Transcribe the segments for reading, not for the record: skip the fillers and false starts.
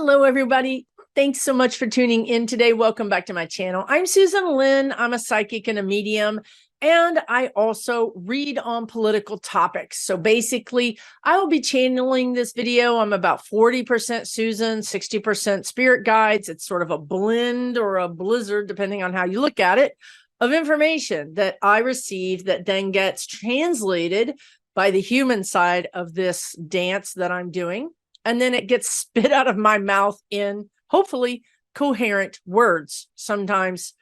Hello, everybody. Thanks so much for tuning in today. Welcome back to my channel. I'm Susan Lynn. I'm a psychic and a medium, and I also read on political topics. So basically, I will be channeling this video. I'm about 40% Susan, 60% spirit guides. It's sort of a blend or a blizzard, depending on how you look at it, of information that I receive that then gets translated by the human side of this dance that I'm doing. And then it gets spit out of my mouth in hopefully coherent words. Sometimes,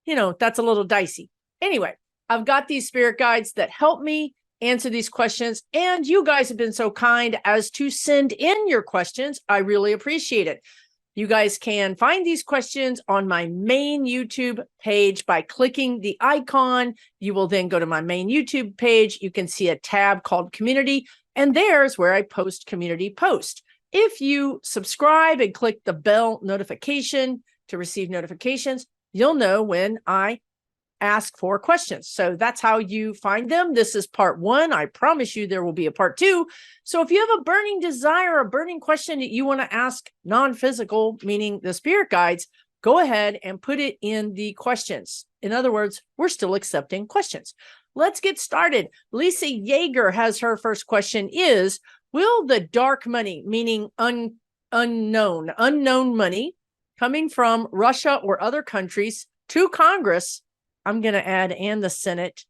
that's a little dicey. Anyway, I've got these spirit guides that help me answer these questions. And you guys have been so kind as to send in your questions. I really appreciate it. You guys can find these questions on my main YouTube page by clicking the icon. You will then go to my main YouTube page. You can see a tab called Community. And there's where I post community post. If you subscribe and click the bell notification to receive notifications, you'll know when I ask for questions. So that's how you find them. This is part one. I promise you there will be a part two. So if you have a burning desire, a burning question that you want to ask non-physical, meaning the spirit guides, go ahead and put it in the questions. In other words, we're still accepting questions. Let's get started. Lisa Yeager has her first question is, will the dark money, meaning unknown money coming from Russia or other countries to Congress, I'm going to add, and the Senate,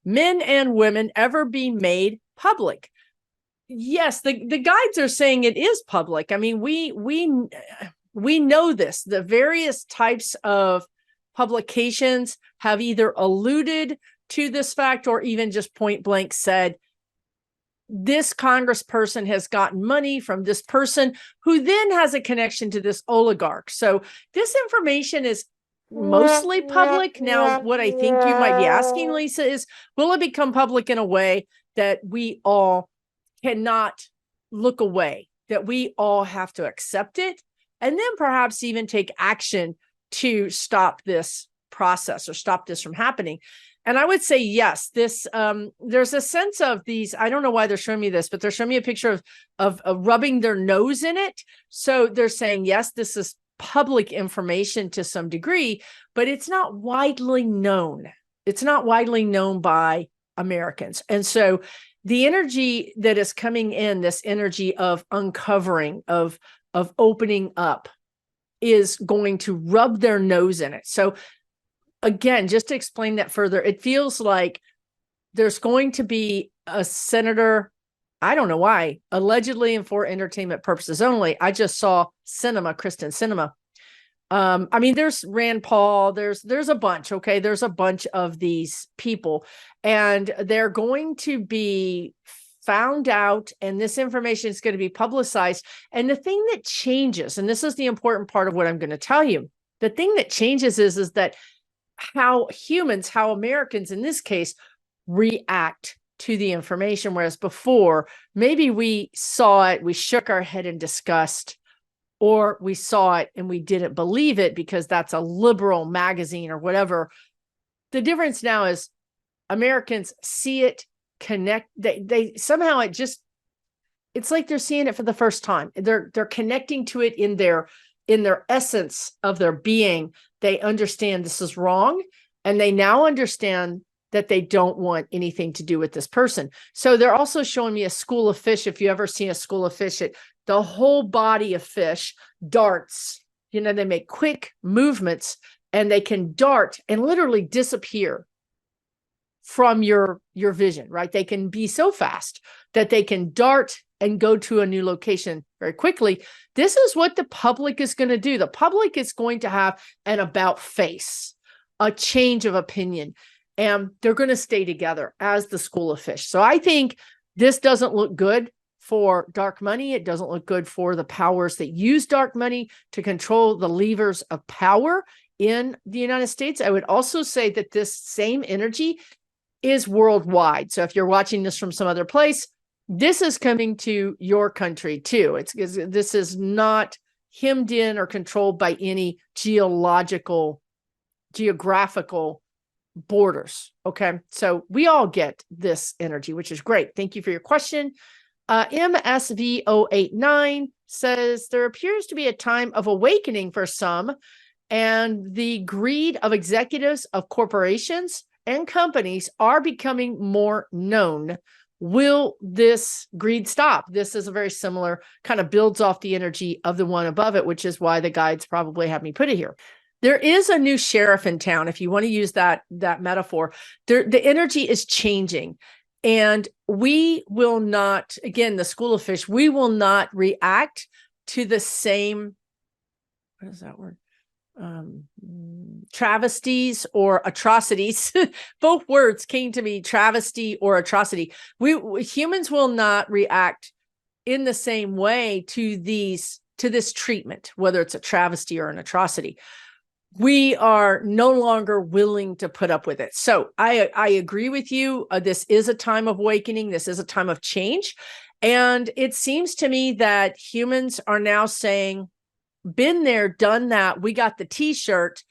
men and women ever be made public? Yes, the guides are saying it is public. I mean, we know this. The various types of publications have either alluded to this fact or even just point blank said, this congressperson has gotten money from this person who then has a connection to this oligarch. So this information is mostly public. Now, what I think you might be asking, Lisa, is will it become public in a way that we all cannot look away, that we all have to accept it, and then perhaps even take action to stop this process or stop this from happening? And I would say, yes, this, there's a sense of these, I don't know why they're showing me this, but they're showing me a picture of rubbing their nose in it. So they're saying, yes, this is public information to some degree, but it's not widely known. It's not widely known by Americans. And so the energy that is coming in, this energy of uncovering, of opening up, is going to rub their nose in it. So again, just to explain that further, it feels like there's going to be a senator, I don't know why, allegedly and for entertainment purposes only. I just saw Kristen Sinema. I mean, there's Rand Paul, there's a bunch, okay? There's a bunch of these people, and they're going to be found out, and this information is going to be publicized. And the thing that changes, and this is the important part of what I'm going to tell you, the thing that changes is that how humans, how Americans in this case, react to the information. Whereas before, maybe we saw it, we shook our head in disgust, or we saw it and we didn't believe it because that's a liberal magazine or whatever. The difference now is Americans see it, connect, they somehow it's like they're seeing it for the first time. They're connecting to it in their essence of their being. They understand this is wrong, and they now understand that they don't want anything to do with this person. So they're also showing me a school of fish. If you ever see a school of fish, the whole body of fish darts. They make quick movements, and they can dart and literally disappear from your vision, right? They can be so fast that they can dart and go to a new location very quickly. This is what the public is going to do. The public is going to have an about face, a change of opinion, and they're going to stay together as the school of fish. So I think this doesn't look good for dark money. It doesn't look good for the powers that use dark money to control the levers of power in the United States. I would also say that this same energy is worldwide. So if you're watching this from some other place, this is coming to your country too. This is not hemmed in or controlled by any geographical borders. Okay. So we all get this energy, which is great. Thank you for your question. MSV089 says there appears to be a time of awakening for some, and the greed of executives of corporations and companies are becoming more known. Will this greed stop? This is a very similar, kind of builds off the energy of the one above it, which is why the guides probably have me put it here. There is a new sheriff in town, if you want to use that metaphor. The energy is changing. And we will not, again, the school of fish, we will not react to the same, what is that word? Travesties or atrocities. Both words came to me, travesty or atrocity. We humans will not react in the same way to this treatment, whether it's a travesty or an atrocity. We are no longer willing to put up with it. So I agree with you. This is a time of awakening. This is a time of change. And it seems to me that humans are now saying, been there, done that. We got the t-shirt.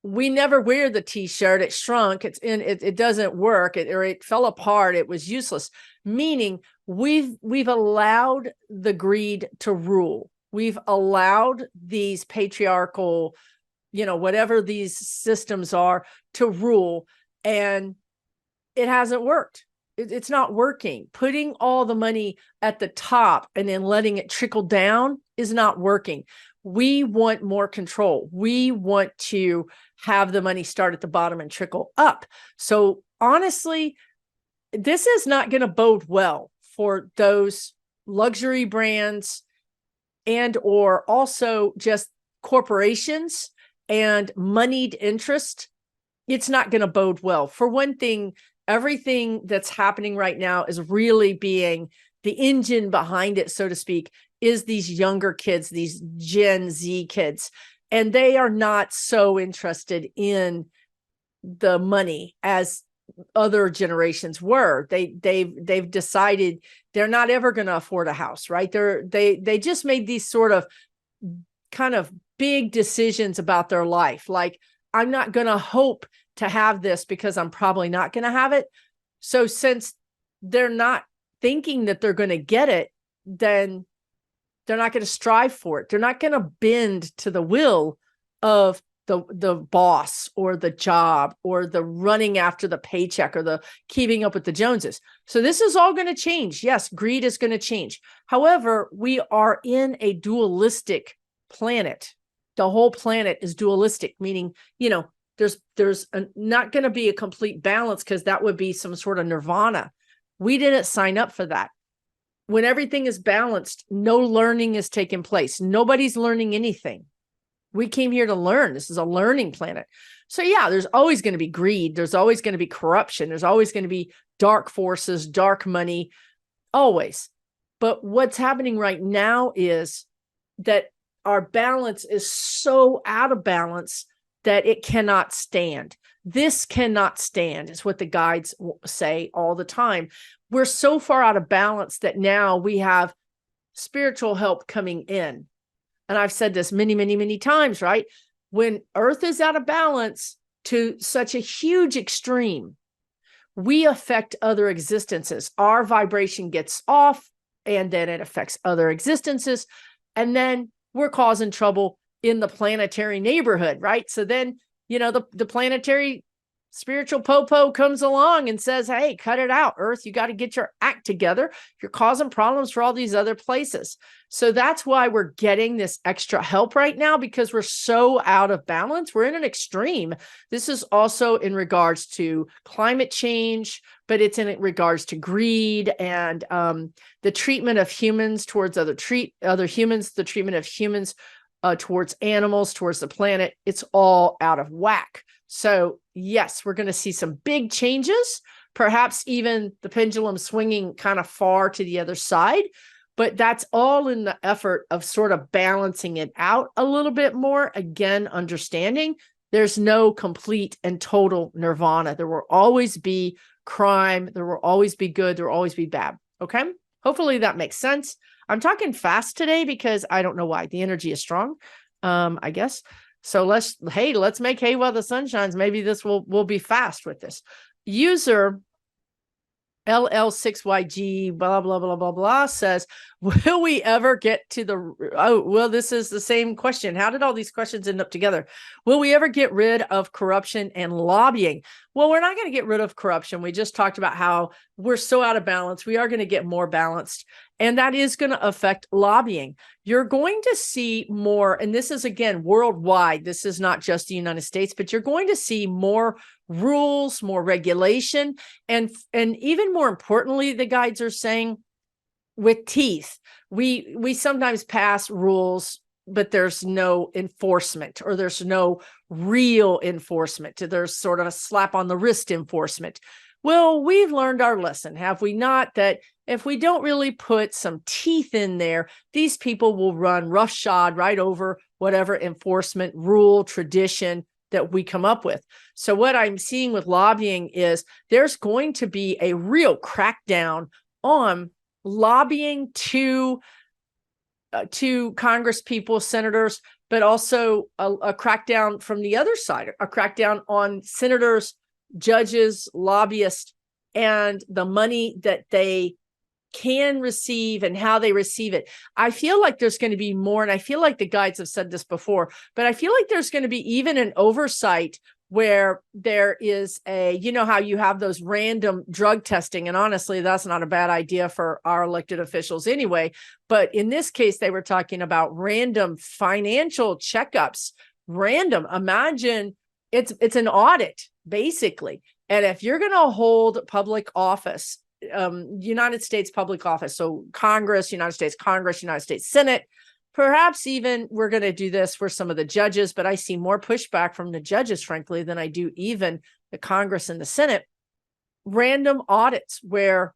We never wear the t-shirt. It shrunk. It doesn't work. It fell apart. It was useless. Meaning we've allowed the greed to rule. We've allowed these patriarchal, whatever these systems are, to rule, and it hasn't worked. It's not working. Putting all the money at the top and then letting it trickle down is not working. We want more control. We want to have the money start at the bottom and trickle up. So honestly, this is not going to bode well for those luxury brands and or also just corporations and moneyed interest. It's not going to bode well. For one thing, everything that's happening right now is really being the engine behind it, so to speak, is these younger kids, these Gen Z kids, and they are not so interested in the money as other generations were. They've decided they're not ever going to afford a house, right? They just made these sort of kind of big decisions about their life. Like, I'm not going to hope to have this because I'm probably not going to have it. So since they're not thinking that they're going to get it, then they're not going to strive for it. They're not going to bend to the will of the boss or the job or the running after the paycheck or the keeping up with the Joneses. So this is all going to change. Yes, greed is going to change. However, we are in a dualistic planet. The whole planet is dualistic, meaning, there's not going to be a complete balance, because that would be some sort of nirvana. We didn't sign up for that. When everything is balanced, no learning is taking place. Nobody's learning anything. We came here to learn. This is a learning planet. So yeah, there's always going to be greed. There's always going to be corruption. There's always going to be dark forces, dark money, always. But what's happening right now is that our balance is so out of balance that it cannot stand. This cannot stand, is what the guides say all the time. We're so far out of balance that now we have spiritual help coming in. And I've said this many, many, many times, right? When Earth is out of balance to such a huge extreme, we affect other existences. Our vibration gets off, and then it affects other existences. And then we're causing trouble in the planetary neighborhood, right? So then, the planetary spiritual popo comes along and says, hey, cut it out, Earth. You got to get your act together. You're causing problems for all these other places. So that's why we're getting this extra help right now, because we're so out of balance. We're in an extreme. This is also in regards to climate change, but it's in regards to greed and the treatment of humans towards other humans, the treatment of humans towards animals, towards the planet. It's all out of whack. So yes, we're going to see some big changes, perhaps even the pendulum swinging kind of far to the other side, but that's all in the effort of sort of balancing it out a little bit more. Again, understanding there's no complete and total nirvana. There will always be crime. There will always be good. There will always be bad. Okay. Hopefully that makes sense. I'm talking fast today because I don't know why. The energy is strong, I guess. So let's make hay while the sun shines. Maybe this will be fast with this. User LL6YG, blah, blah, blah, blah, blah, says, Will we ever get to this is the same question. How did all these questions end up together? Will we ever get rid of corruption and lobbying? Well, we're not going to get rid of corruption. We just talked about how we're so out of balance. We are going to get more balanced, and that is going to affect lobbying. You're going to see more, and this is, again, worldwide. This is not just the United States, but you're going to see more rules, more regulation, and even more importantly, the guides are saying, with teeth. We sometimes pass rules, but there's no enforcement, or there's no real enforcement. There's sort of a slap on the wrist enforcement. Well, we've learned our lesson, have we not? That if we don't really put some teeth in there, these people will run roughshod right over whatever enforcement rule, tradition that we come up with. So what I'm seeing with lobbying is there's going to be a real crackdown on lobbying to Congress people, senators, but also a crackdown from the other side, a crackdown on senators, judges, lobbyists, and the money that they can receive and how they receive it. I feel like there's going to be more, and I feel like the guides have said this before, but I feel like there's going to be even an oversight where there is how you have those random drug testing. And honestly, that's not a bad idea for our elected officials anyway. But in this case, they were talking about random financial checkups. Random. Imagine it's an audit, basically. And if you're going to hold public office, United States public office, so Congress, United States Senate, perhaps even we're going to do this for some of the judges, but I see more pushback from the judges, frankly, than I do even the Congress and the Senate. Random audits where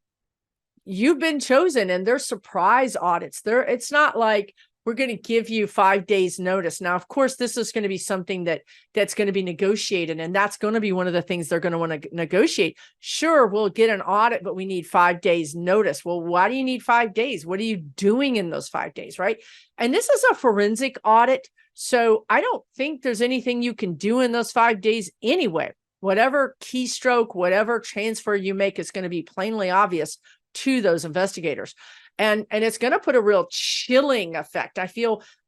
you've been chosen, and they're surprise audits. It's not like we're going to give you 5 days notice. Now, of course, this is going to be something that's going to be negotiated, and that's going to be one of the things they're going to want to negotiate. Sure, we'll get an audit, but we need 5 days notice. Well, why do you need 5 days? What are you doing in those 5 days, right? And this is a forensic audit, so I don't think there's anything you can do in those 5 days anyway. Whatever keystroke, whatever transfer you make is going to be plainly obvious to those investigators. And it's going to put a real chilling effect. I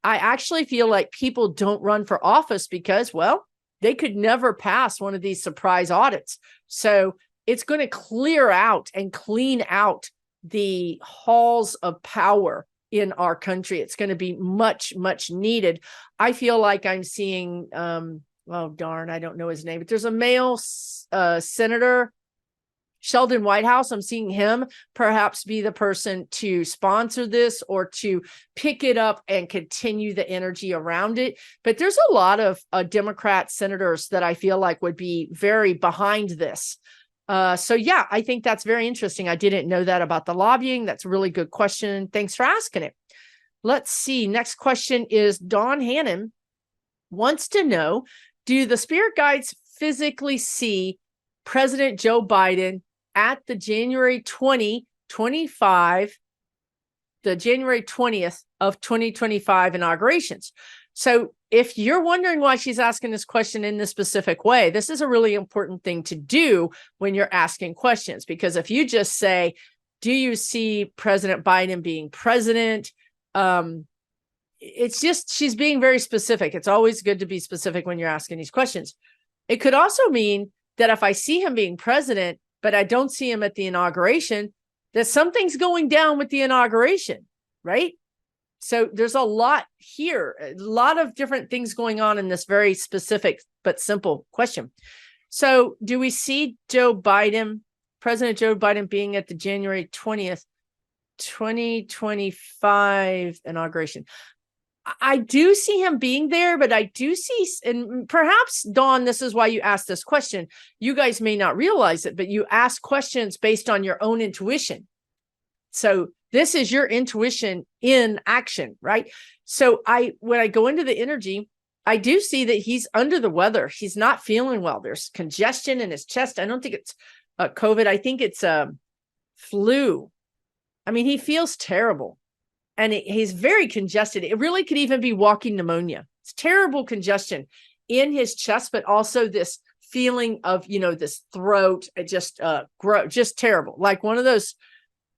actually feel like people don't run for office because, well, they could never pass one of these surprise audits. So it's going to clear out and clean out the halls of power in our country. It's going to be much, much needed. I feel like I'm seeing, oh, darn, I don't know his name, but there's a male senator, Sheldon Whitehouse. I'm seeing him perhaps be the person to sponsor this or to pick it up and continue the energy around it. But there's a lot of Democrat senators that I feel like would be very behind this. So yeah, I think that's very interesting. I didn't know that about the lobbying. That's a really good question. Thanks for asking it. Let's see. Next question is Dawn Hannon wants to know, do the spirit guides physically see President Joe Biden at the January 20th of 2025 inaugurations? So if you're wondering why she's asking this question in this specific way, this is a really important thing to do when you're asking questions, because if you just say, do you see President Biden being president? It's just, she's being very specific. It's always good to be specific when you're asking these questions. It could also mean that if I see him being president, but I don't see him at the inauguration, that something's going down with the inauguration, right? So there's a lot here, a lot of different things going on in this very specific but simple question. So do we see President Joe Biden being at the January 20th, 2025 inauguration? I do see him being there, but I do see, and perhaps, Dawn, this is why you asked this question. You guys may not realize it, but you ask questions based on your own intuition. So this is your intuition in action, right? So when I go into the energy, I do see that he's under the weather. He's not feeling well. There's congestion in his chest. I don't think it's COVID. I think it's flu. I mean, he feels terrible. And he's very congested. It really could even be walking pneumonia. It's terrible congestion in his chest, but also this feeling of, this throat, just terrible. Like one of those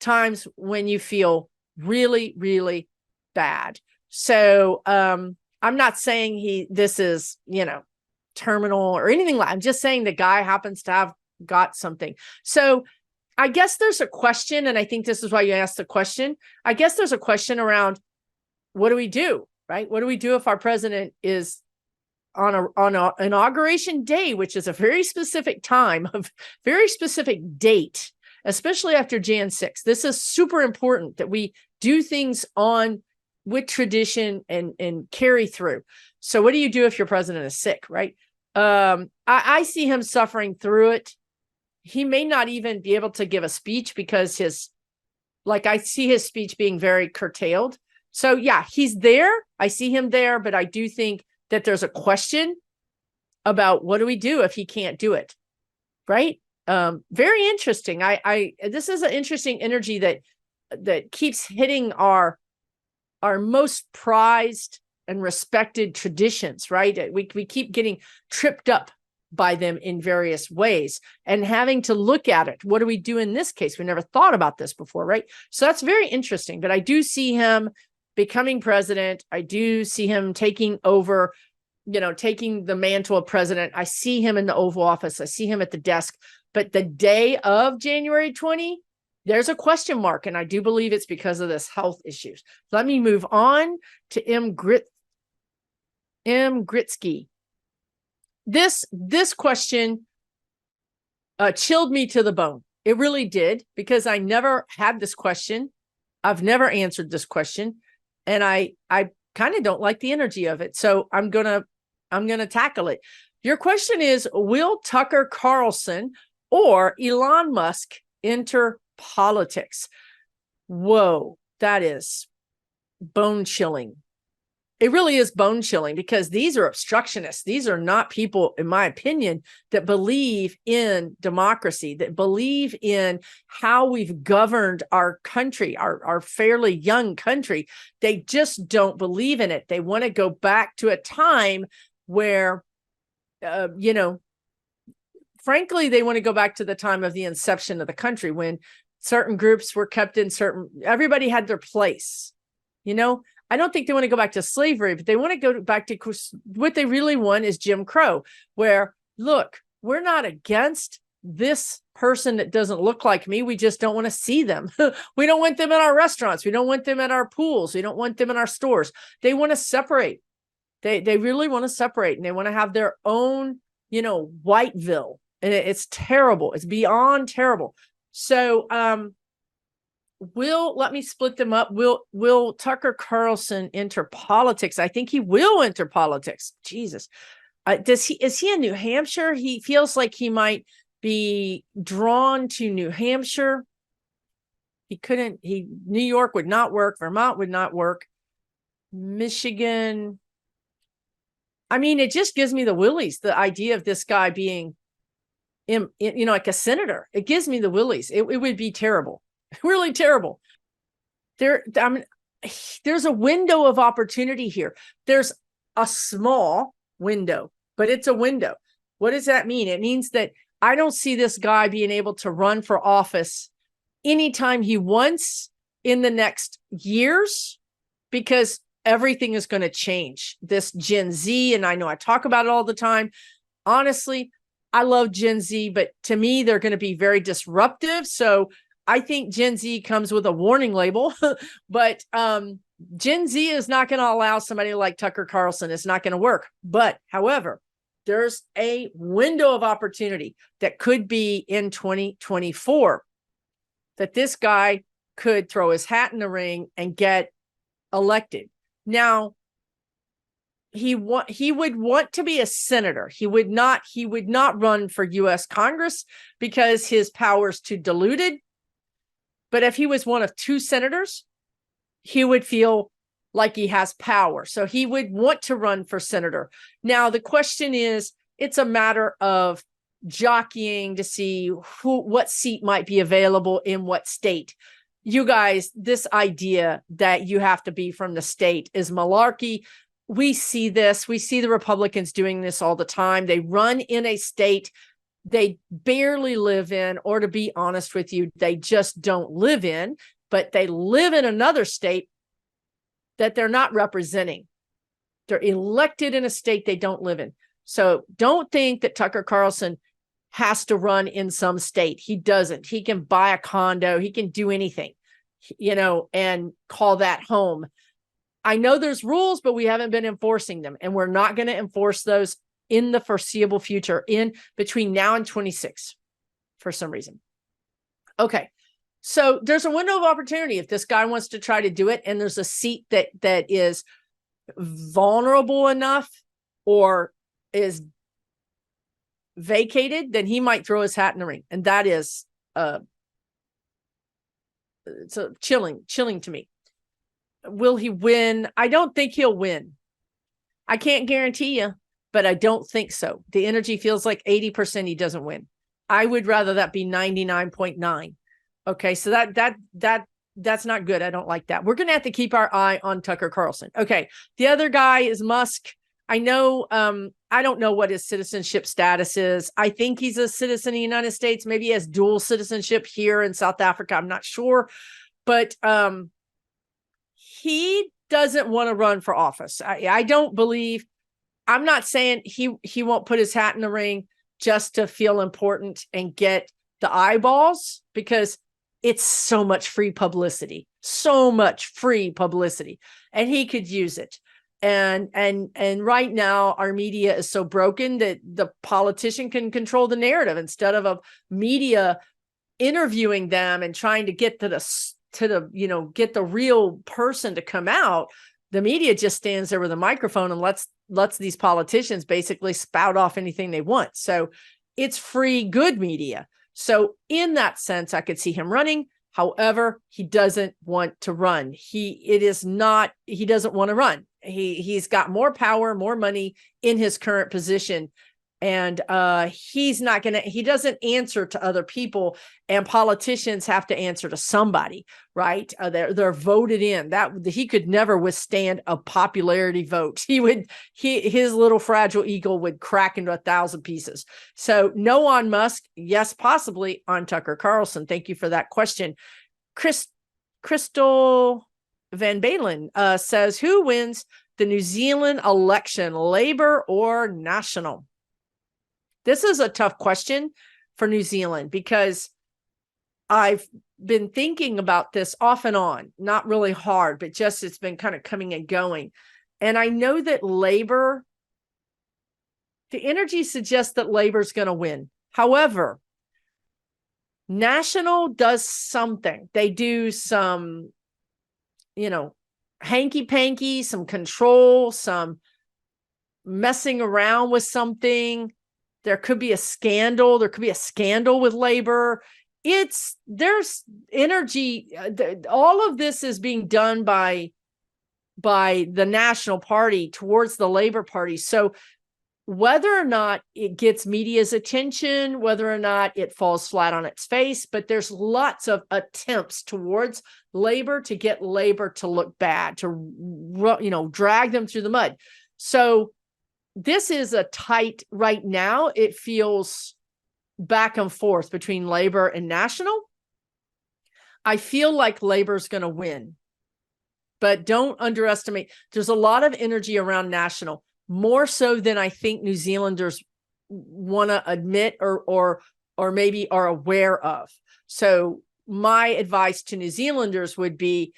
times when you feel really, really bad. So I'm not saying this is, terminal or anything like. I'm just saying the guy happens to have got something. So I guess there's a question, and I think this is why you asked the question. I guess there's a question around, what do we do, right? What do we do if our president is on a inauguration day, which is a very specific time, a very specific date, especially after Jan 6th. This is super important that we do things with tradition and carry through. So what do you do if your president is sick, right? I see him suffering through it. He may not even be able to give a speech because I see his speech being very curtailed. So yeah, he's there. I see him there, but I do think that there's a question about what do we do if he can't do it, right? Very interesting. This is an interesting energy that keeps hitting our most prized and respected traditions, right? We keep getting tripped up by them in various ways and having to look at it. What do we do in this case? We never thought about this before, right? So that's very interesting. But I do see him becoming president. I do see him taking over, taking the mantle of president. I see him in the Oval Office. I see him at the desk. But the day of January 20, there's a question mark. And I do believe it's because of this health issues. Let me move on to M. Gritsky. This question chilled me to the bone. It really did, because I never had this question. I've never answered this question, and I kind of don't like the energy of it. So I'm gonna tackle it. Your question is, will Tucker Carlson or Elon Musk enter politics? Whoa, that is bone chilling. It really is bone chilling, because these are obstructionists. These are not people, in my opinion, that believe in democracy, that believe in how we've governed our country, our fairly young country. They just don't believe in it. They want to go back to a time where, frankly, they want to go back to the time of the inception of the country, when certain groups were kept in everybody had their place, I don't think they want to go back to slavery, but they want to go back to what they really want is Jim Crow, where, look, we're not against this person that doesn't look like me. We just don't want to see them. We don't want them in our restaurants. We don't want them at our pools. We don't want them in our stores. They want to separate. They really want to separate, and they want to have their own, Whiteville. And it's terrible. It's beyond terrible. So, let me split them up. Will Tucker Carlson enter politics? I think he will enter politics. Jesus. Is he in New Hampshire? He feels like he might be drawn to New Hampshire. New York would not work. Vermont would not work. Michigan. I mean, it just gives me the willies, the idea of this guy being like a senator. It gives me the willies. It would be terrible. Really terrible. There's a window of opportunity here. There's a small window, but it's a window. What does that mean? It means that I don't see this guy being able to run for office anytime he wants in the next years, because everything is going to change. This Gen Z, and I know I talk about it all the time. Honestly, I love Gen Z, but to me, they're going to be very disruptive. So I think Gen Z comes with a warning label, but Gen Z is not going to allow somebody like Tucker Carlson. It's not going to work. But however, there's a window of opportunity that could be in 2024 that this guy could throw his hat in the ring and get elected. Now, he would want to be a senator. He would not run for U.S. Congress because his power's too diluted. But if he was one of two senators, he would feel like he has power. So he would want to run for senator. Now, the question is, it's a matter of jockeying to see what seat might be available in what state. You guys, this idea that you have to be from the state is malarkey. We see this. We see the Republicans doing this all the time. They run in a state they barely live in, or to be honest with you, they just don't live in. but they live in another state that they're not representing. They're elected in a state they don't live in. So don't think that Tucker Carlson has to run in some state. He doesn't. He can buy a condo. He can do anything, and call that home. I know there's rules, but we haven't been enforcing them. And we're not going to enforce those in the foreseeable future, in between now and 26, for some reason. Okay. So there's a window of opportunity if this guy wants to try to do it, and there's a seat that is vulnerable enough or is vacated, then he might throw his hat in the ring. And that is it's chilling to me. Will he win? I don't think he'll win. I can't guarantee you, but I don't think so. The energy feels like 80% he doesn't win. I would rather that be 99.9. Okay, so that's not good. I don't like that. We're going to have to keep our eye on Tucker Carlson. Okay, the other guy is Musk. I know, I don't know what his citizenship status is. I think he's a citizen of the United States. Maybe he has dual citizenship here in South Africa. I'm not sure. But he doesn't want to run for office. I don't believe, I'm not saying he won't put his hat in the ring just to feel important and get the eyeballs, because it's so much free publicity, and he could use it. And right now our media is so broken that the politician can control the narrative instead of a media interviewing them and trying to get to the get the real person to come out. The media just stands there with a microphone and lets these politicians basically spout off anything they want. So it's free, good media. So in that sense, I could see him running. However, he doesn't want to run. He doesn't want to run. He's got more power, more money in his current position. And he doesn't answer to other people, and politicians have to answer to somebody, right? They're voted in. That he could never withstand a popularity vote. His little fragile ego would crack into 1,000 pieces. So no on Musk, yes, possibly on Tucker Carlson. Thank you for that question. Crystal Van Balen says, who wins the New Zealand election, Labour or National? This is a tough question for New Zealand, because I've been thinking about this off and on, not really hard, but just it's been kind of coming and going. And I know that Labour, the energy suggests that Labour's going to win. However, National does something. They do some, hanky-panky, some control, some messing around with something. There could be a scandal. There could be a scandal with Labour. There's energy. All of this is being done by the National Party towards the Labour Party. So whether or not it gets media's attention, whether or not it falls flat on its face, but there's lots of attempts towards Labour to get Labour to look bad, to drag them through the mud. So this is a tight, right now, it feels back and forth between Labour and National. I feel like Labour's going to win, but don't underestimate. There's a lot of energy around National, more so than I think New Zealanders want to admit or maybe are aware of. So my advice to New Zealanders would be,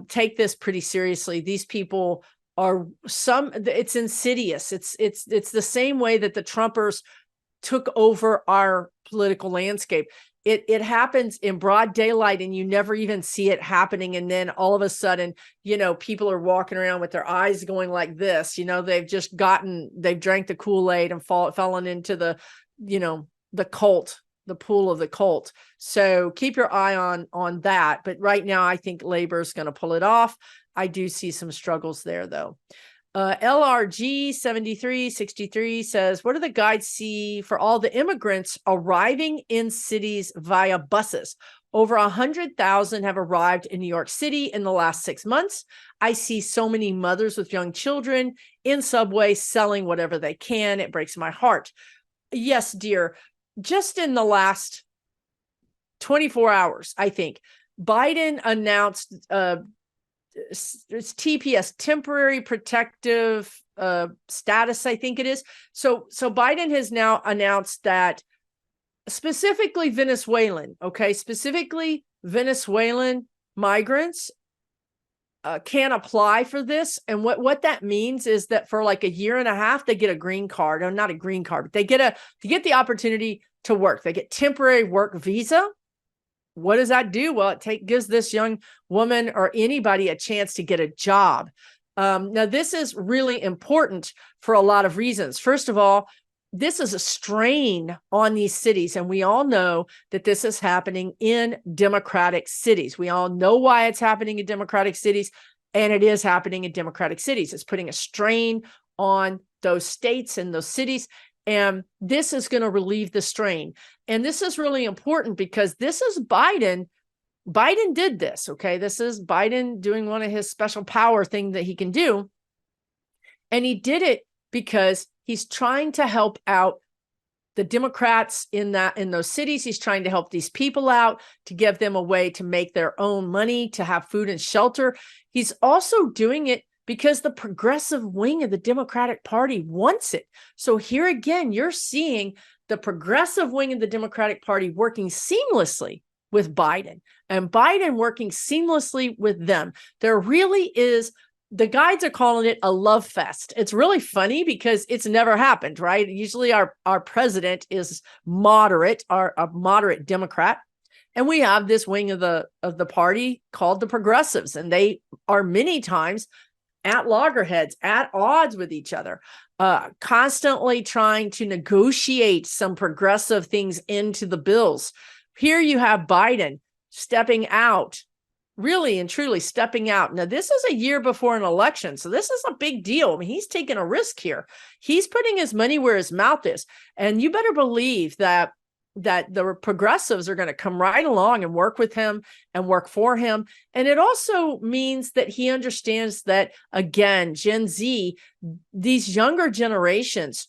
take this pretty seriously. These people it's insidious. It's the same way that the Trumpers took over our political landscape. It happens in broad daylight and you never even see it happening. And then all of a sudden, people are walking around with their eyes going like this. They've drank the Kool-Aid and fallen into the cult, the pool of the cult. So keep your eye on that. But right now, I think Labour is going to pull it off. I do see some struggles there, though. LRG 7363 says, what do the guides see for all the immigrants arriving in cities via buses? Over 100,000 have arrived in New York City in the last 6 months. I see so many mothers with young children in subways selling whatever they can. It breaks my heart. Yes, dear. Just in the last 24 hours, I think, Biden announced it's TPS, temporary protective status, I think it is. So Biden has now announced that specifically Venezuelan migrants can apply for this. And what that means is that for like a year and a half, they get a green card, or not a green card, but they get the opportunity to work. They get temporary work visa. What does that do? Well, it gives this young woman or anybody a chance to get a job. Now, this is really important for a lot of reasons. First of all, this is a strain on these cities. And we all know that this is happening in Democratic cities. We all know why it's happening in Democratic cities. And it is happening in Democratic cities. It's putting a strain on those states and those cities. And this is going to relieve the strain. And this is really important because this is Biden. Biden did this, okay? This is Biden doing one of his special power things that he can do. And he did it because he's trying to help out the Democrats in those cities. He's trying to help these people out, to give them a way to make their own money, to have food and shelter. He's also doing it because the progressive wing of the Democratic Party wants it. So here again, you're seeing the progressive wing of the Democratic Party working seamlessly with Biden, and Biden working seamlessly with them. There really is, the guides are calling it a love fest. It's really funny because it's never happened, right? Usually our president is moderate, a moderate Democrat. And we have this wing of the party called the progressives, and they are many times at loggerheads, at odds with each other, constantly trying to negotiate some progressive things into the bills. Here you have Biden stepping out, really and truly stepping out. Now, this is a year before an election, so this is a big deal. I mean, he's taking a risk here. He's putting his money where his mouth is. And you better believe that the progressives are going to come right along and work with him and work for him. And it also means that he understands that, again, Gen Z, these younger generations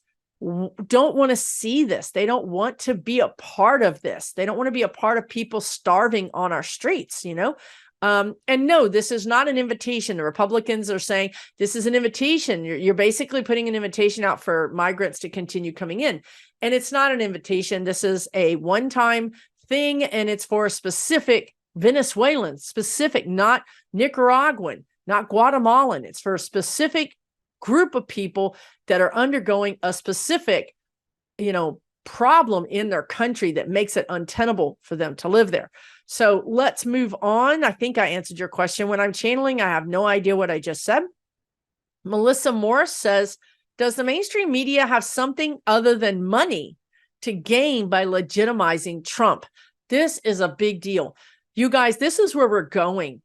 don't want to see this. They don't want to be a part of this. They don't want to be a part of people starving on our streets, And no, this is not an invitation. The Republicans are saying this is an invitation. You're basically putting an invitation out for migrants to continue coming in. And it's not an invitation. This is a one-time thing, and it's for a specific Venezuelan, specific, not Nicaraguan, not Guatemalan. It's for a specific group of people that are undergoing a specific, problem in their country that makes it untenable for them to live there. So let's move on. I think I answered your question. When I'm channeling, I have no idea what I just said. Melissa Morris says, does the mainstream media have something other than money to gain by legitimizing Trump? This is a big deal. You guys, this is where we're going.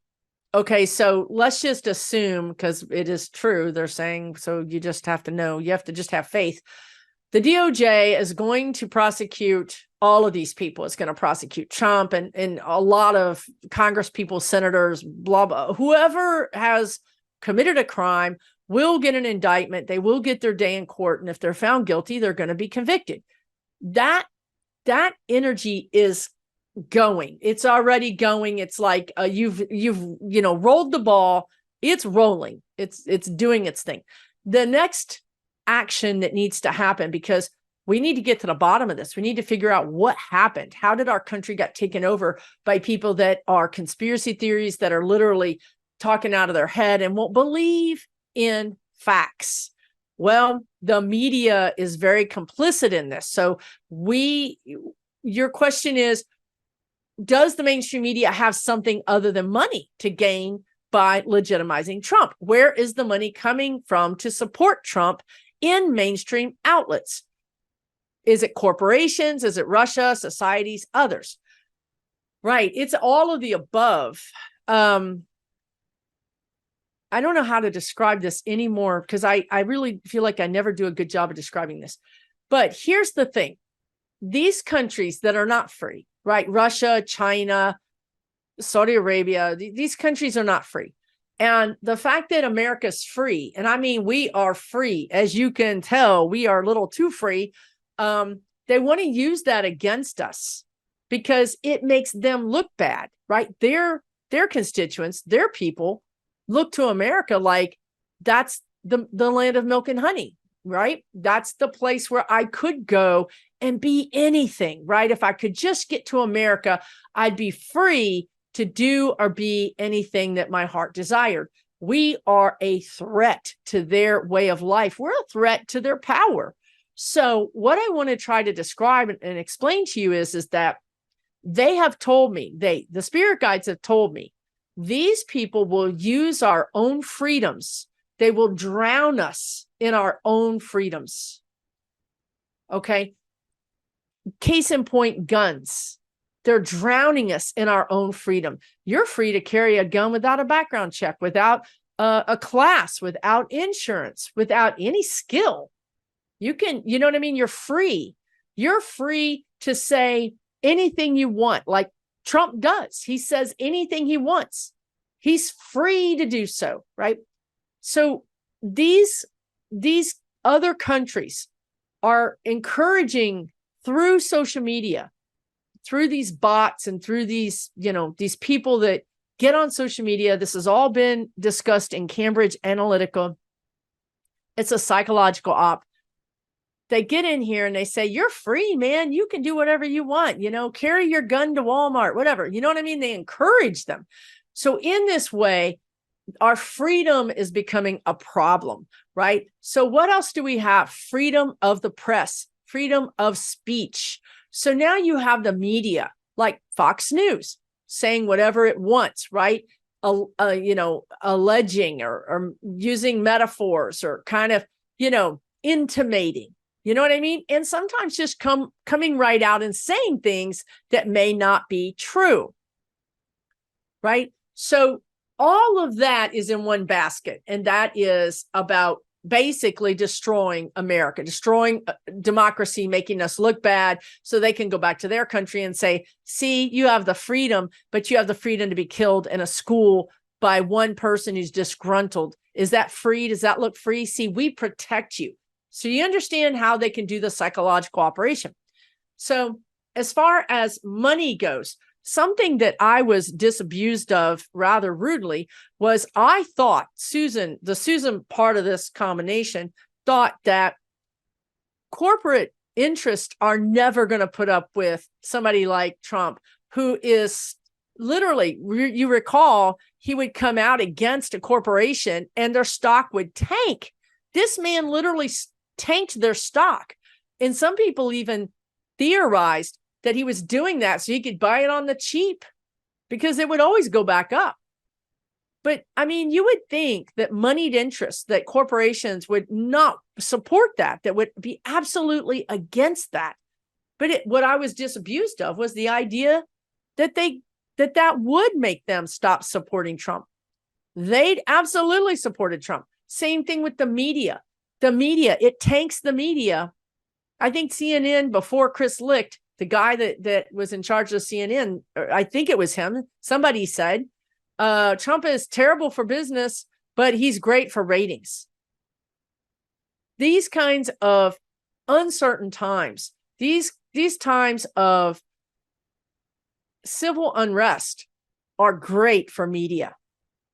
Okay, so let's just assume, because it is true, they're saying, so you just have to know, you have to just have faith. The DOJ is going to prosecute all of these people. It's going to prosecute Trump and a lot of Congress people, senators, blah, blah. Whoever has committed a crime will get an indictment. They will get their day in court. And if they're found guilty, they're going to be convicted. That energy is going. It's already going. It's like you've rolled the ball. It's rolling. It's doing its thing. The next action that needs to happen, because we need to get to the bottom of this. We need to figure out what happened. How did our country get taken over by people that are conspiracy theories, that are literally talking out of their head and won't believe in facts? Well, the media is very complicit in this. So your question is, does the mainstream media have something other than money to gain by legitimizing Trump? Where is the money coming from to support Trump in mainstream outlets? Is it corporations? Is it Russia, societies, others? Right. It's all of the above. I don't know how to describe this anymore, because I really feel like I never do a good job of describing this. But here's the thing. These countries that are not free, right? Russia, China, Saudi Arabia, these countries are not free. And the fact that America's free, and I mean, we are free, as you can tell, we are a little too free. They want to use that against us because it makes them look bad, right? Their constituents, their people look to America like that's the land of milk and honey, right? That's the place where I could go and be anything, right? If I could just get to America, I'd be free to do or be anything that my heart desired. We are a threat to their way of life. We're a threat to their power. So what I want to try to describe and explain to you is that they have told me, the spirit guides have told me, these people will use our own freedoms. They will drown us in our own freedoms. Okay. Case in point, guns. They're drowning us in our own freedom. You're free to carry a gun without a background check, without a class, without insurance, without any skill. You can, you know what I mean? You're free. You're free to say anything you want, like Trump does. He says anything he wants. He's free to do so, right? So these other countries are encouraging through social media, through these bots and through these, these people that get on social media. This has all been discussed in Cambridge Analytica. It's a psychological op. They get in here and they say, you're free, man. You can do whatever you want, carry your gun to Walmart, whatever. You know what I mean? They encourage them. So in this way, our freedom is becoming a problem, right? So what else do we have? Freedom of the press, freedom of speech. So now you have the media like Fox News saying whatever it wants, right? Alleging or using metaphors or kind of, intimating, you know what I mean? And sometimes just coming right out and saying things that may not be true, right? So all of that is in one basket. And that is about basically destroying America, destroying democracy, making us look bad so they can go back to their country and say, see, you have the freedom, but you have the freedom to be killed in a school by one person who's disgruntled. Is that free? Does that look free? See, we protect you. So you understand how they can do the psychological operation. So as far as money goes, something that I was disabused of rather rudely was I thought the Susan part of this combination thought that corporate interests are never going to put up with somebody like Trump, who is literally, you recall, he would come out against a corporation and their stock would tank. This man literally tanked their stock. And some people even theorized that he was doing that so he could buy it on the cheap because it would always go back up. But I mean, you would think that moneyed interests, that corporations would not support that would be absolutely against that. But what I was disabused of was the idea that that would make them stop supporting Trump. They'd absolutely supported Trump. Same thing with the media. The media, it tanks the media. I think CNN, before Chris Licht, the guy that was in charge of CNN, I think it was him, somebody said, Trump is terrible for business, but he's great for ratings. These kinds of uncertain times, these times of civil unrest are great for media.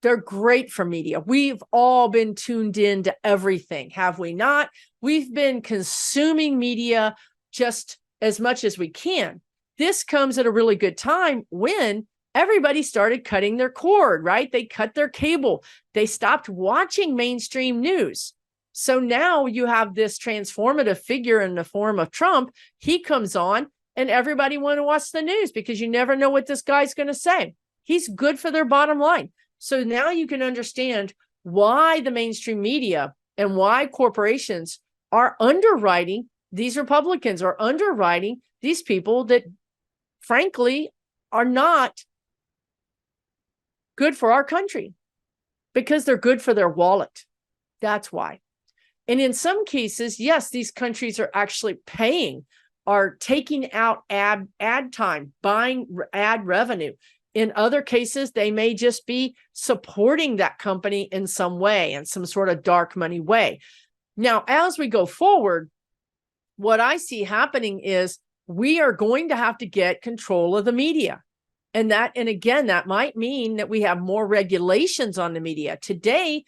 They're great for media. We've all been tuned in to everything, have we not? We've been consuming media just as much as we can. This comes at a really good time when everybody started cutting their cord, right? They cut their cable. They stopped watching mainstream news. So now you have this transformative figure in the form of Trump. He comes on and everybody want to watch the news because you never know what this guy's going to say. He's good for their bottom line. So now you can understand why the mainstream media and why corporations are underwriting these Republicans, are underwriting these people that, frankly, are not good for our country because they're good for their wallet. That's why. And in some cases, yes, these countries are actually are taking out ad time, buying ad revenue. In other cases, they may just be supporting that company in some way, in some sort of dark money way. Now, as we go forward, what I see happening is we are going to have to get control of the media. And again, that might mean that we have more regulations on the media. Today,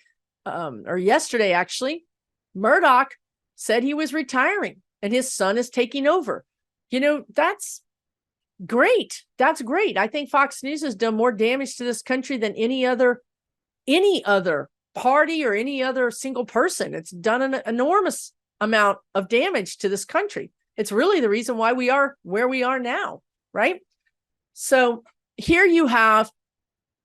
or yesterday, actually, Murdoch said he was retiring and his son is taking over. That's great. That's great. I think Fox News has done more damage to this country than any other party or any other single person. It's done an enormous amount of damage to this country. It's really the reason why we are where we are now, right? So here you have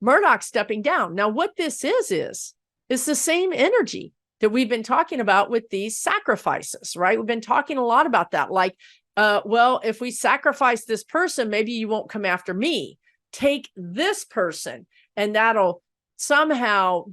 Murdoch stepping down. Now, what this is the same energy that we've been talking about with these sacrifices, right? We've been talking a lot about that. Like, well, if we sacrifice this person, maybe you won't come after me. Take this person, and that'll somehow,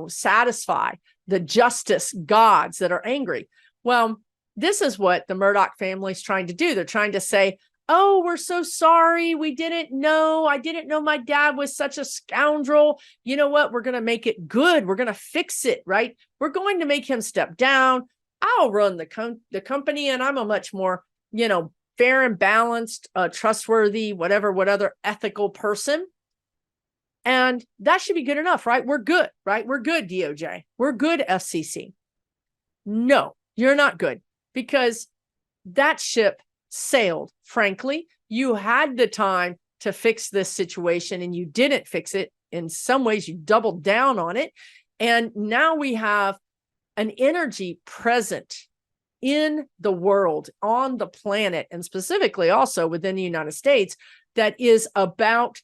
satisfy the justice gods that are angry. Well, this is what the Murdoch family is trying to do. They're trying to say, oh, we're so sorry. We didn't know. I didn't know my dad was such a scoundrel. You know what? We're going to make it good. We're going to fix it, right? We're going to make him step down. I'll run the company, and I'm a much more, fair and balanced, trustworthy, what other ethical person. And that should be good enough, right? We're good, right? We're good, DOJ. We're good, FCC. No, you're not good, because that ship sailed, frankly. You had the time to fix this situation and you didn't fix it. In some ways, you doubled down on it. And now we have an energy present in the world, on the planet, and specifically also within the United States, that is about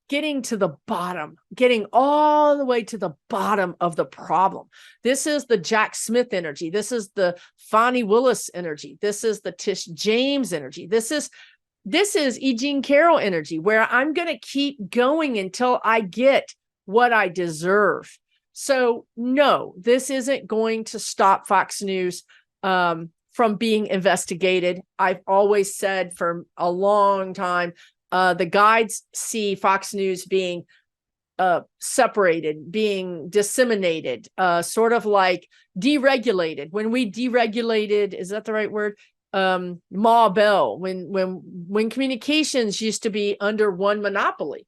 getting to the bottom, getting all the way to the bottom of the problem. This is the Jack Smith energy. This is the Fani Willis energy. This is the Tish James energy. This is E. Jean Carroll energy, where I'm going to keep going until I get what I deserve. So no, this isn't going to stop Fox News from being investigated. I've always said for a long time, the guides see Fox News being separated, being disseminated, sort of like deregulated. When we deregulated, is that the right word? Ma Bell, when communications used to be under one monopoly,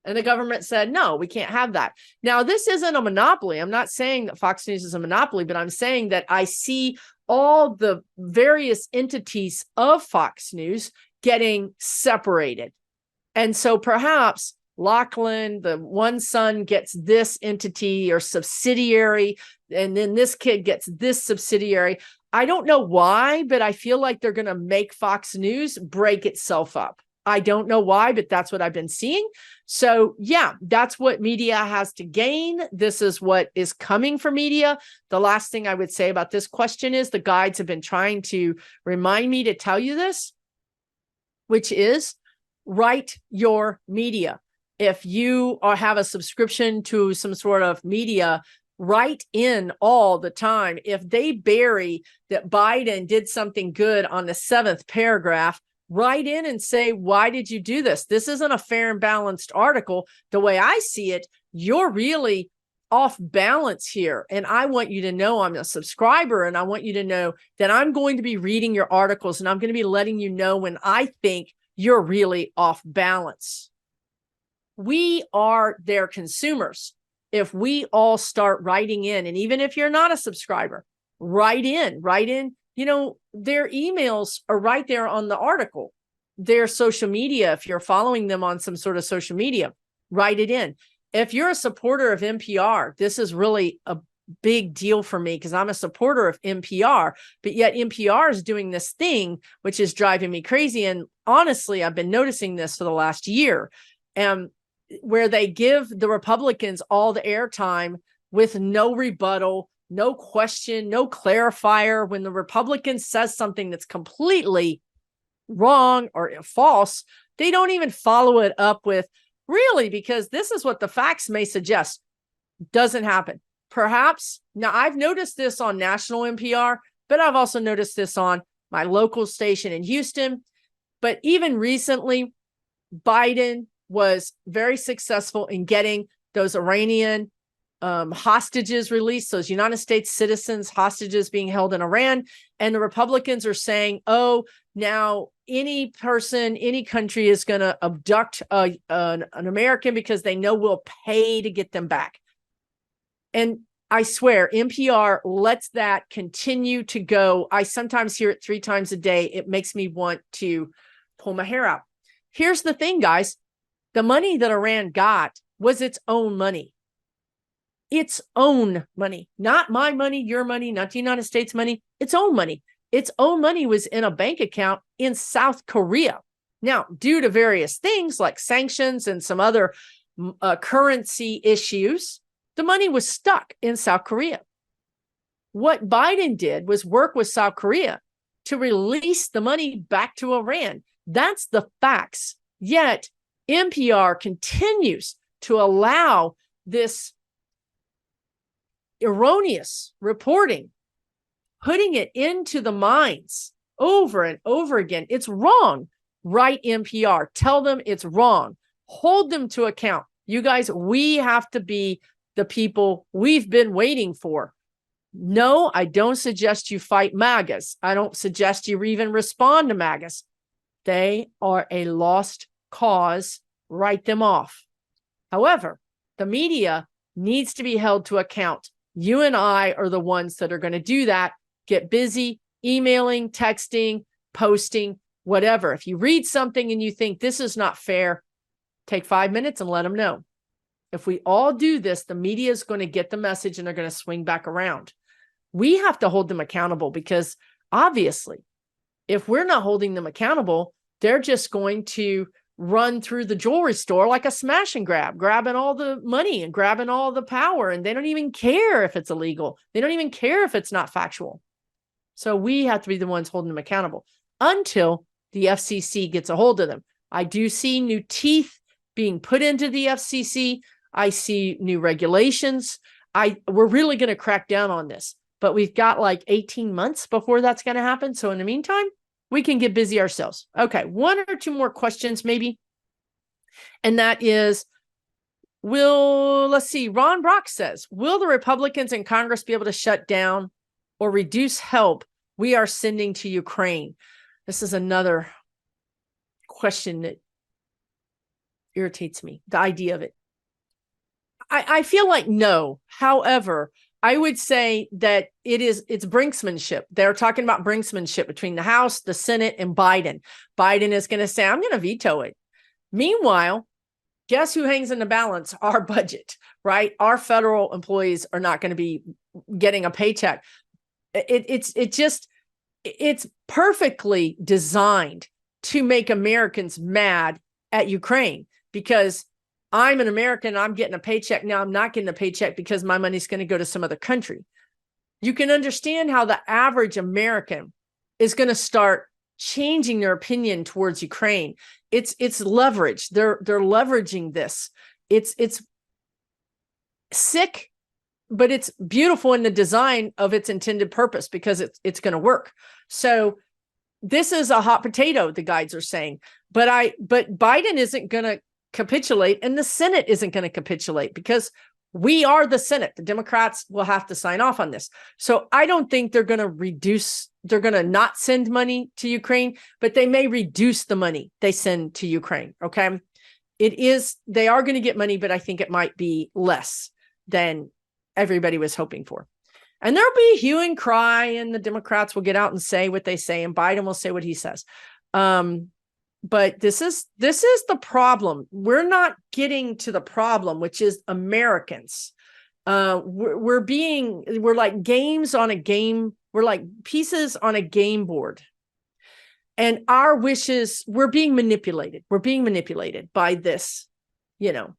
and the government said, no, we can't have that. Now, this isn't a monopoly. I'm not saying that Fox News is a monopoly, but I'm saying that I see all the various entities of Fox News getting separated. And so perhaps Lachlan, the one son, gets this entity or subsidiary, and then this kid gets this subsidiary. I don't know why, but I feel like they're going to make Fox News break itself up. I don't know why, but that's what I've been seeing. So yeah, that's what media has to gain. This is what is coming for media. The last thing I would say about this question is the guides have been trying to remind me to tell you this, which is write your media. If you have a subscription to some sort of media, write in all the time. If they bury that Biden did something good on the 7th paragraph, write in and say, why did you do this? This isn't a fair and balanced article. The way I see it, you're really off balance here. And I want you to know I'm a subscriber, and I want you to know that I'm going to be reading your articles, and I'm going to be letting you know when I think you're really off balance. We are their consumers. If we all start writing in, and even if you're not a subscriber, write in, their emails are right there on the article. Their social media, if you're following them on some sort of social media, write it in. If you're a supporter of NPR, this is really a big deal for me because I'm a supporter of NPR, but yet NPR is doing this thing, which is driving me crazy. And honestly, I've been noticing this for the last year, where they give the Republicans all the airtime with no rebuttal, no question, no clarifier. When the Republican says something that's completely wrong or false, they don't even follow it up with, really, because this is what the facts may suggest. Doesn't happen. Perhaps, now I've noticed this on national NPR, but I've also noticed this on my local station in Houston. But even recently, Biden was very successful in getting those Iranian hostages released, those United States citizens hostages being held in Iran. And the Republicans are saying, oh, Now, any person, any country is going to abduct an American because they know we'll pay to get them back. And I swear, NPR lets that continue to go. I sometimes hear it 3 times a day. It makes me want to pull my hair out. Here's the thing, guys. The money that Iran got was its own money. Its own money, not my money, your money, not the United States money, its own money. Its own money was in a bank account in South Korea. Now, due to various things like sanctions and some other currency issues, the money was stuck in South Korea. What Biden did was work with South Korea to release the money back to Iran. That's the facts. Yet NPR continues to allow this erroneous reporting, putting it into the minds over and over again. It's wrong. Write NPR. Tell them it's wrong. Hold them to account. You guys, we have to be the people we've been waiting for. No, I don't suggest you fight MAGAs. I don't suggest you even respond to MAGAs. They are a lost cause. Write them off. However, the media needs to be held to account. You and I are the ones that are going to do that. Get busy emailing, texting, posting, whatever. If you read something and you think this is not fair, take 5 minutes and let them know. If we all do this, the media is going to get the message and they're going to swing back around. We have to hold them accountable because obviously, if we're not holding them accountable, they're just going to run through the jewelry store like a smash and grab, grabbing all the money and grabbing all the power. And they don't even care if it's illegal. They don't even care if it's not factual. So we have to be the ones holding them accountable until the FCC gets a hold of them. I do see new teeth being put into the FCC. I see new regulations. We're really going to crack down on this, but we've got like 18 months before that's going to happen. So in the meantime, we can get busy ourselves. Okay, 1 or 2 more questions maybe. And that is, let's see, Ron Brock says, will the Republicans in Congress be able to shut down or reduce help we are sending to Ukraine? This is another question that irritates me, the idea of it. I feel like no. However, I would say that it's brinksmanship. They're talking about brinksmanship between the House, the Senate, and Biden. Biden is going to say, I'm going to veto it. Meanwhile, guess who hangs in the balance? Our budget, right? Our federal employees are not going to be getting a paycheck. It's perfectly designed to make Americans mad at Ukraine because I'm an American, I'm getting a paycheck. Now I'm not getting a paycheck because my money's going to go to some other country. You can understand how the average American is going to start changing their opinion towards Ukraine. It's leverage. They're leveraging this. It's sick, but it's beautiful in the design of its intended purpose because it's going to work. So this is a hot potato, the guides are saying, but Biden isn't going to capitulate and the Senate isn't going to capitulate because we are the Senate. The Democrats will have to sign off on this. So I don't think they're going to not send money to Ukraine, but they may reduce the money they send to Ukraine. Okay. They are going to get money, but I think it might be less than everybody was hoping for. And there'll be hue and cry and the Democrats will get out and say what they say and Biden will say what he says. But this is the problem. We're not getting to the problem, which is Americans. We're like games on a game. We're like pieces on a game board. And our wishes, we're being manipulated. We're being manipulated by this,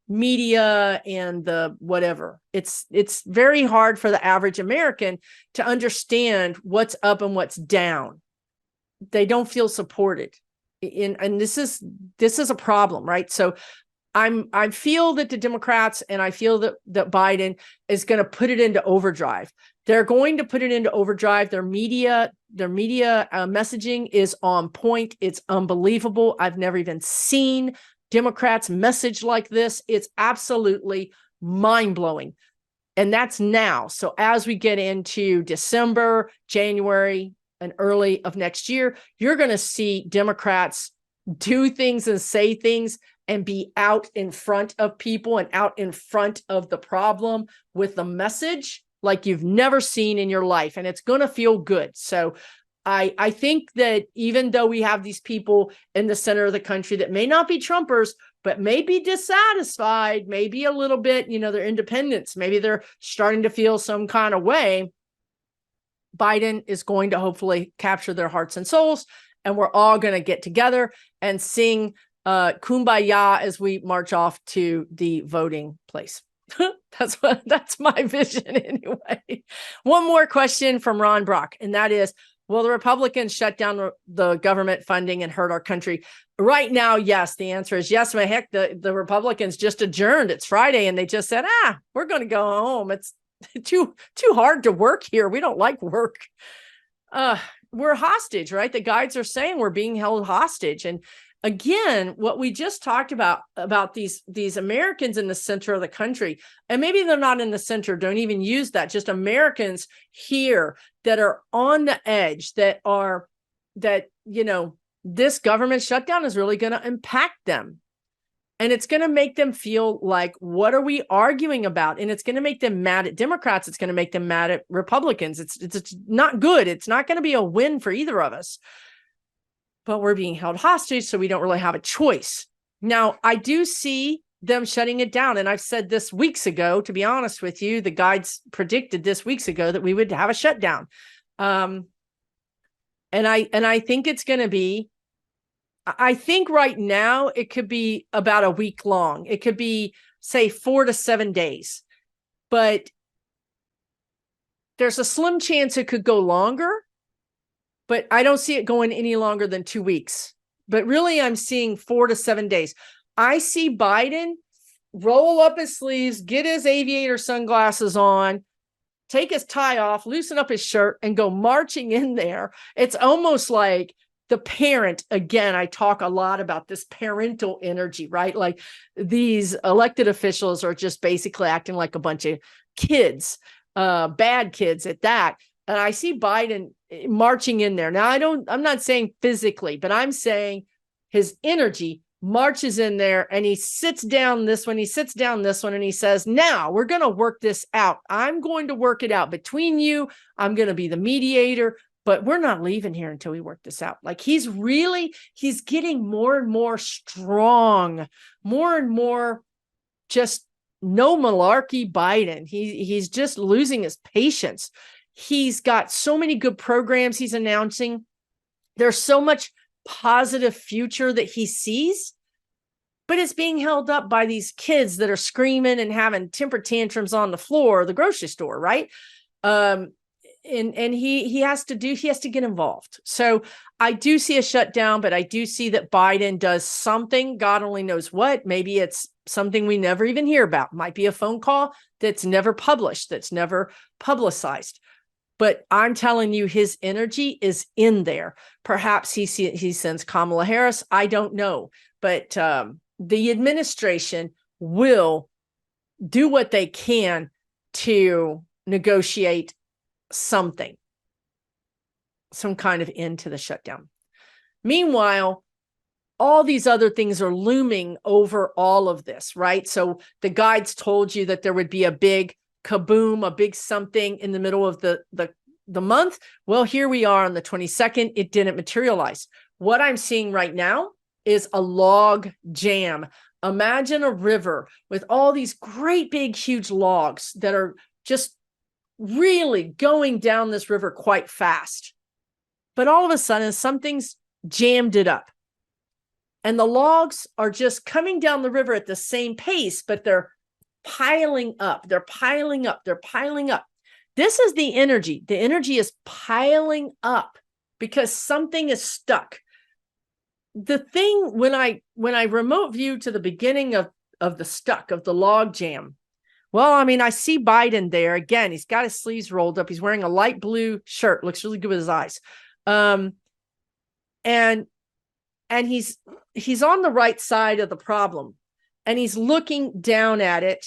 media and the whatever. It's very hard for the average American to understand what's up and what's down. They don't feel supported. And this is a problem, right? So I feel that the Democrats and I feel that Biden is going to put it into overdrive. They're going to put it into overdrive. Their media messaging is on point. It's unbelievable. I've never even seen Democrats message like this. It's absolutely mind-blowing. And that's now. So as we get into December, January, and early of next year, you're going to see Democrats do things and say things and be out in front of people and out in front of the problem with the message like you've never seen in your life. And it's going to feel good. So I think that even though we have these people in the center of the country that may not be Trumpers, but may be dissatisfied, maybe a little bit, they're independents, maybe they're starting to feel some kind of way, Biden is going to hopefully capture their hearts and souls. And we're all going to get together and sing Kumbaya as we march off to the voting place. That's my vision anyway. One more question from Ron Brock, and that is, will the Republicans shut down the government funding and hurt our country? Right now, yes. The answer is yes. My heck, the Republicans just adjourned. It's Friday, and they just said, we're going to go home. It's too hard to work here. We don't like work. We're hostage, right? The guides are saying we're being held hostage. And again, what we just talked about these Americans in the center of the country, and maybe they're not in the center, don't even use that, just Americans here that are on the edge, that this government shutdown is really going to impact them. And it's going to make them feel like, what are we arguing about? And it's going to make them mad at Democrats. It's going to make them mad at Republicans. It's not good. It's not going to be a win for either of us. But we're being held hostage, so we don't really have a choice. Now, I do see them shutting it down. And I've said this weeks ago, to be honest with you, the guides predicted this weeks ago that we would have a shutdown. And I think it's going to be, I think right now it could be about a week long. It could be, say, 4 to 7 days. But there's a slim chance it could go longer. But I don't see it going any longer than 2 weeks. But really, I'm seeing 4 to 7 days. I see Biden roll up his sleeves, get his aviator sunglasses on, take his tie off, loosen up his shirt, and go marching in there. It's almost like the parent. Again, I talk a lot about this parental energy, right? Like these elected officials are just basically acting like a bunch of kids, bad kids at that. And I see Biden marching in there. Now, I'm not saying physically, but I'm saying his energy marches in there, and he sits down this one, he sits down this one, and he says, now we're going to work this out. I'm going to work it out between you. I'm going to be the mediator, but we're not leaving here until we work this out. Like he's getting more and more strong, more and more just no malarkey Biden. He's just losing his patience. He's got so many good programs he's announcing. There's so much positive future that he sees, but it's being held up by these kids that are screaming and having temper tantrums on the floor of the grocery store, right? And he has to get involved. So I do see a shutdown, but I do see that Biden does something, God only knows what. Maybe it's something we never even hear about. Might be a phone call that's never published, that's never publicized. But I'm telling you, his energy is in there. Perhaps he sends Kamala Harris. I don't know. But the administration will do what they can to negotiate something, some kind of end to the shutdown. Meanwhile, all these other things are looming over all of this, right? So the guides told you that there would be a big kaboom, a big something in the middle of the month. Well, here we are on the 22nd. It didn't materialize. What I'm seeing right now is a log jam. Imagine a river with all these great big huge logs that are just really going down this river quite fast. But all of a sudden, something's jammed it up. And the logs are just coming down the river at the same pace, but they're piling up. They're piling up. They're piling up. This is the energy. The energy is piling up because something is stuck. The thing when I remote view to the beginning of the log jam, well, I mean, I see Biden there again. He's got his sleeves rolled up. He's wearing a light blue shirt. Looks really good with his eyes. And he's on the right side of the problem, and he's looking down at it.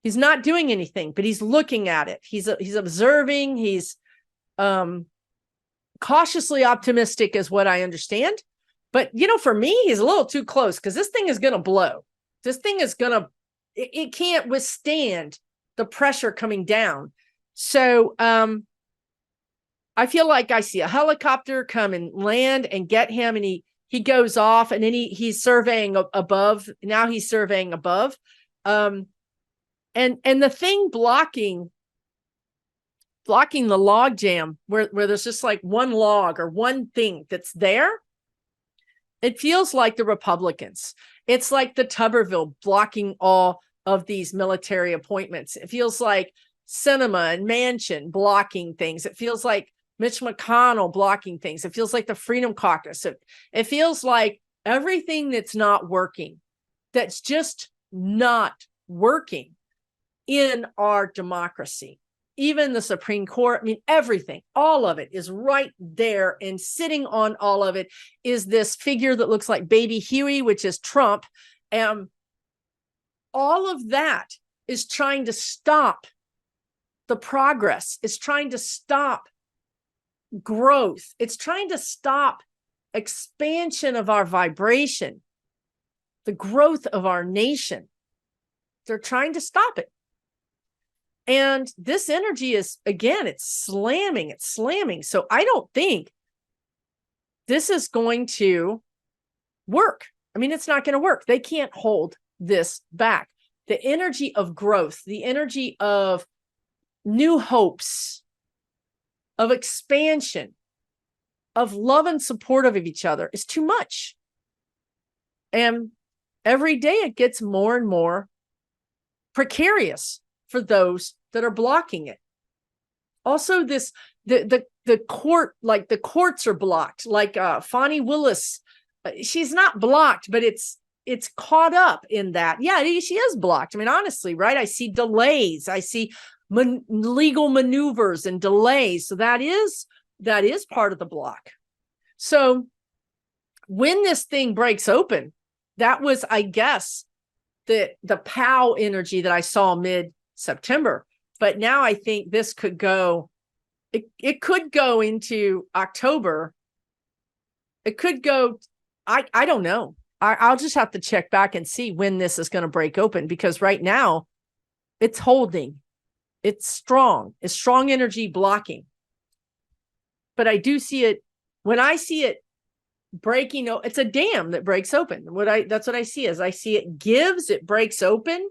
He's not doing anything, but he's looking at it. He's observing. He's cautiously optimistic is what I understand. But, for me, he's a little too close because this thing is going to blow. This thing is going to, it can't withstand the pressure coming down. So I feel like I see a helicopter come and land and get him, and he goes off, and then he's surveying above. Now he's surveying above. And the thing blocking the log jam where there's just like one log or one thing that's there, it feels like the Republicans. It's like the Tuberville blocking all of these military appointments. It feels like Sinema and Manchin blocking things. It feels like Mitch McConnell blocking things. It feels like the Freedom Caucus. It feels like everything that's not working, that's just not working in our democracy. Even the Supreme Court, everything, all of it is right there, and sitting on all of it is this figure that looks like Baby Huey, which is Trump. All of that is trying to stop the progress. It's trying to stop growth. It's trying to stop expansion of our vibration, the growth of our nation. They're trying to stop it. And this energy is, again, it's slamming. So I don't think this is going to work. It's not going to work. They can't hold this back. The energy of growth, the energy of new hopes, of expansion, of love and support of each other is too much. And every day it gets more and more precarious for those that are blocking it. Also, the court, like the courts are blocked. Like Fani Willis, she's not blocked, but it's caught up in that. Yeah, she is blocked. Honestly, right? I see delays. I see legal maneuvers and delays. So that is part of the block. So when this thing breaks open, that was, I guess, the POW energy that I saw mid-September. But now I think this could go, it could go into October. It could go, I don't know. I'll just have to check back and see when this is going to break open, because right now it's holding. It's strong energy blocking. But I do see it, when I see it breaking, it's a dam that breaks open. That's what I see is I see it gives, it breaks open.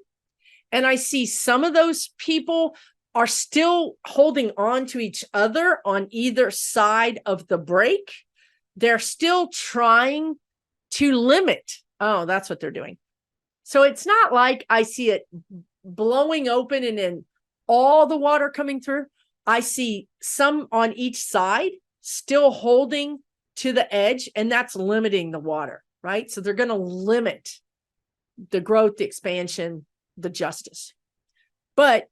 And I see some of those people are still holding on to each other on either side of the break. They're still trying to limit. Oh, that's what they're doing. So it's not like I see it blowing open and then all the water coming through. I see some on each side still holding to the edge, and that's limiting the water, right? So they're going to limit the growth, the expansion, the justice. But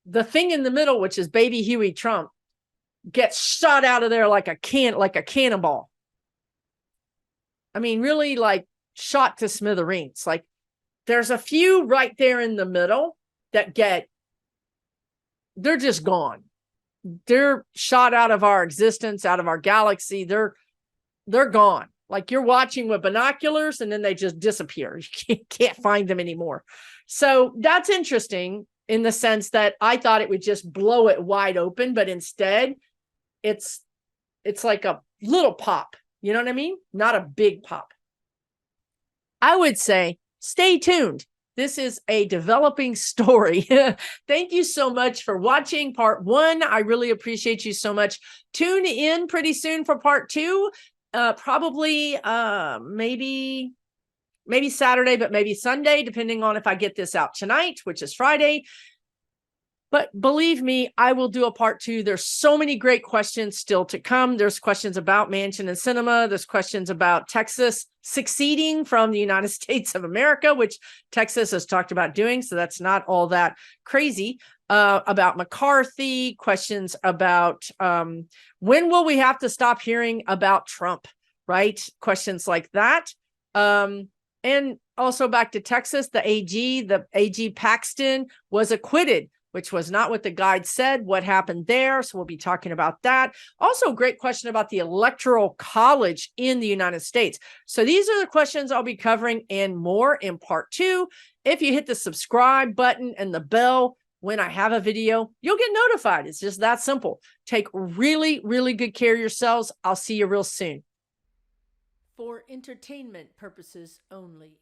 the thing in the middle, which is Baby Huey Trump, gets shot out of there like a cannonball. Really like shot to smithereens. Like there's a few right there in the middle that they're just gone. They're shot out of our existence, out of our galaxy. They're gone. Like you're watching with binoculars and then they just disappear. You can't find them anymore. So that's interesting in the sense that I thought it would just blow it wide open, but instead it's like a little pop. You know what I mean? Not a big pop. I would say stay tuned. This is a developing story. Thank you so much for watching part 1. I really appreciate you so much. Tune in pretty soon for part 2. Probably maybe Saturday, but maybe Sunday, depending on if I get this out tonight, which is Friday. But believe me, I will do a part 2. There's so many great questions still to come. There's questions about Manchin and Sinema. There's questions about Texas seceding from the United States of America, which Texas has talked about doing. So that's not all that crazy. About McCarthy, questions about when will we have to stop hearing about Trump, right? Questions like that. And also back to Texas, the AG Paxton was acquitted which was not what the guide said. What happened there? So we'll be talking about that. Also, great question about the Electoral College in the United States. So these are the questions I'll be covering and more in part 2. If you hit the subscribe button and the bell when I have a video, you'll get notified. It's just that simple. Take really, really good care of yourselves. I'll see you real soon. For entertainment purposes only.